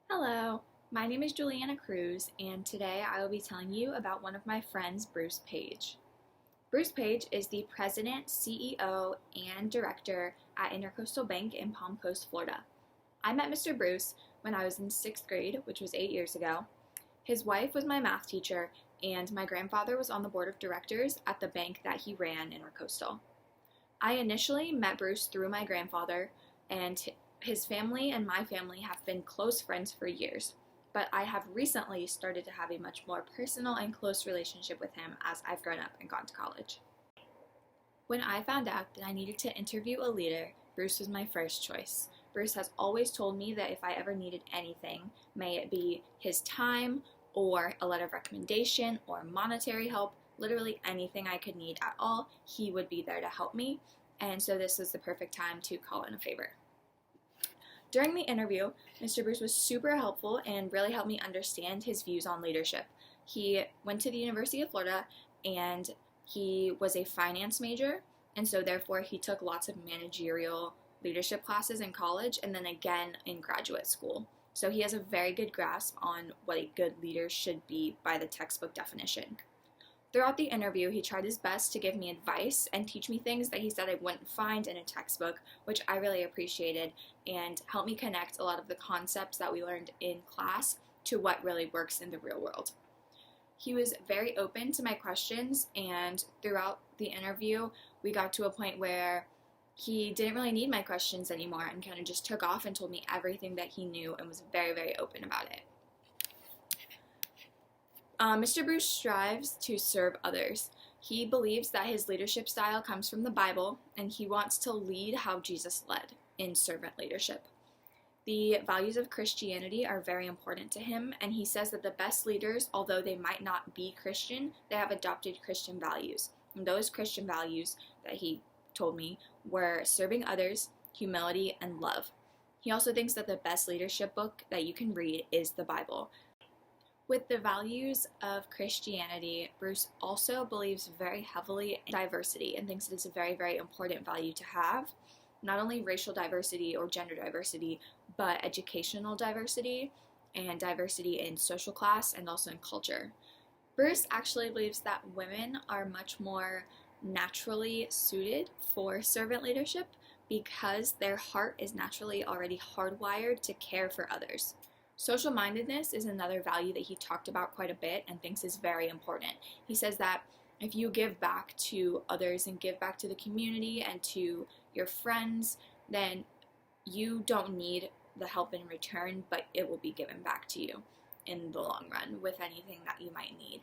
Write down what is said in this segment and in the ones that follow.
Hello, my name is Juliana Cruz, and today I will be telling you about one of my friends, Bruce Page. Bruce Page is the president, CEO, and director at Intercoastal Bank in Palm Coast, Florida. I met Mr. Bruce when I was in 6th grade, which was 8 years ago. His wife was my math teacher, and my grandfather was on the board of directors at the bank that he ran, Intercoastal. I initially met Bruce through my grandfather, and his family and my family have been close friends for years, but I have recently started to have a much more personal and close relationship with him as I've grown up and gone to college. When I found out that I needed to interview a leader, Bruce was my first choice. Bruce has always told me that if I ever needed anything, may it be his time or a letter of recommendation or monetary help, literally anything I could need at all, he would be there to help me, and so this was the perfect time to call in a favor. During the interview, Mr. Bruce was super helpful and really helped me understand his views on leadership. He went to the University of Florida and he was a finance major, and so therefore he took lots of managerial leadership classes in college and then again in graduate school. So he has a very good grasp on what a good leader should be by the textbook definition. Throughout the interview, he tried his best to give me advice and teach me things that he said I wouldn't find in a textbook, which I really appreciated, and helped me connect a lot of the concepts that we learned in class to what really works in the real world. He was very open to my questions, and throughout the interview, we got to a point where he didn't really need my questions anymore and kind of just took off and told me everything that he knew and was very, very open about it. Mr. Bruce strives to serve others. He believes that his leadership style comes from the Bible, and he wants to lead how Jesus led in servant leadership. The values of Christianity are very important to him, and he says that the best leaders, although they might not be Christian, they have adopted Christian values. And those Christian values that he told me were serving others, humility, and love. He also thinks that the best leadership book that you can read is the Bible. With the values of Christianity, Bruce also believes very heavily in diversity and thinks it is a very, very important value to have. Not only racial diversity or gender diversity, but educational diversity and diversity in social class and also in culture. Bruce actually believes that women are much more naturally suited for servant leadership because their heart is naturally already hardwired to care for others. Social mindedness is another value that he talked about quite a bit and thinks is very important. He says that if you give back to others and give back to the community and to your friends, then you don't need the help in return, but it will be given back to you in the long run with anything that you might need.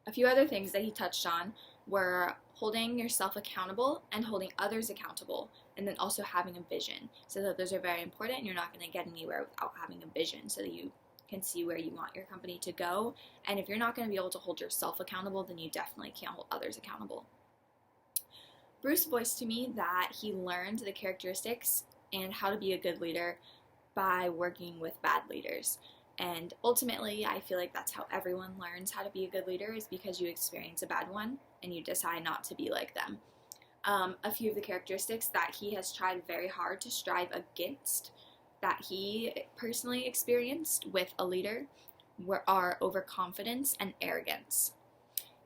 A few other things that he touched on were holding yourself accountable and holding others accountable, and then also having a vision. So that those are very important, and you're not going to get anywhere without having a vision so that you can see where you want your company to go. And if you're not going to be able to hold yourself accountable, then you definitely can't hold others accountable. Bruce voiced to me that he learned the characteristics and how to be a good leader by working with bad leaders. And ultimately, I feel like that's how everyone learns how to be a good leader, is because you experience a bad one and you decide not to be like them. A few of the characteristics that he has tried very hard to strive against that he personally experienced with a leader are overconfidence and arrogance.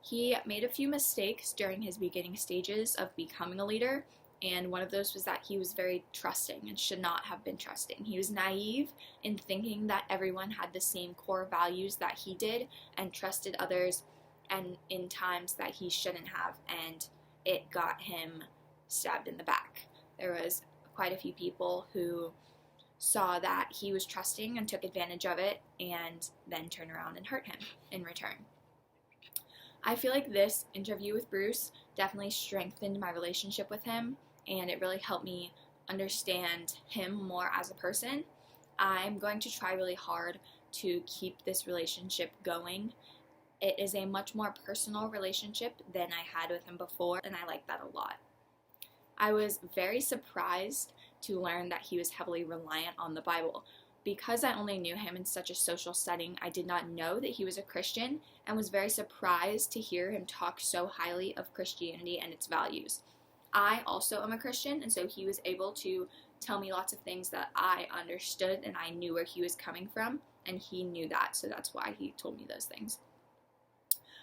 He made a few mistakes during his beginning stages of becoming a leader, and one of those was that he was very trusting and should not have been trusting. He was naive in thinking that everyone had the same core values that he did and trusted others and in times that he shouldn't have, and it got him stabbed in the back. There was quite a few people who saw that he was trusting and took advantage of it and then turned around and hurt him in return. I feel like this interview with Bruce definitely strengthened my relationship with him, and it really helped me understand him more as a person. I'm going to try really hard to keep this relationship going. It is a much more personal relationship than I had with him before, and I like that a lot. I was very surprised to learn that he was heavily reliant on the Bible. Because I only knew him in such a social setting, I did not know that he was a Christian and was very surprised to hear him talk so highly of Christianity and its values. I also am a Christian, and so he was able to tell me lots of things that I understood, and I knew where he was coming from, and he knew that, so that's why he told me those things.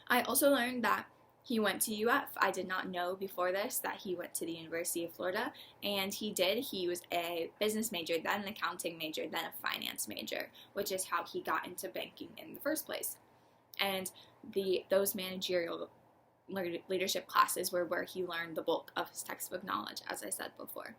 I also learned that he went to UF. I did not know before this that he went to the University of Florida, and he did. He was a business major, then an accounting major, then a finance major, which is how he got into banking in the first place. And those managerial leadership classes were where he learned the bulk of his textbook knowledge, as I said before.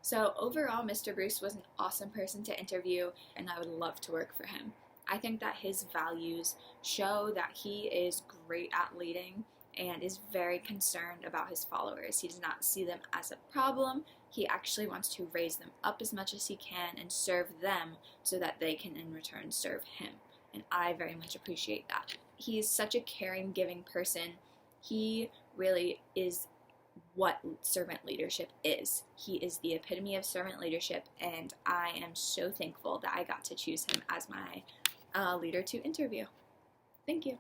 So overall, Mr. Bruce was an awesome person to interview, and I would love to work for him. I think that his values show that he is great at leading and is very concerned about his followers. He does not see them as a problem. He actually wants to raise them up as much as he can and serve them so that they can in return serve him. And I very much appreciate that. He is such a caring, giving person. He really is what servant leadership is. He is the epitome of servant leadership, and I am so thankful that I got to choose him as my leader to interview. Thank you.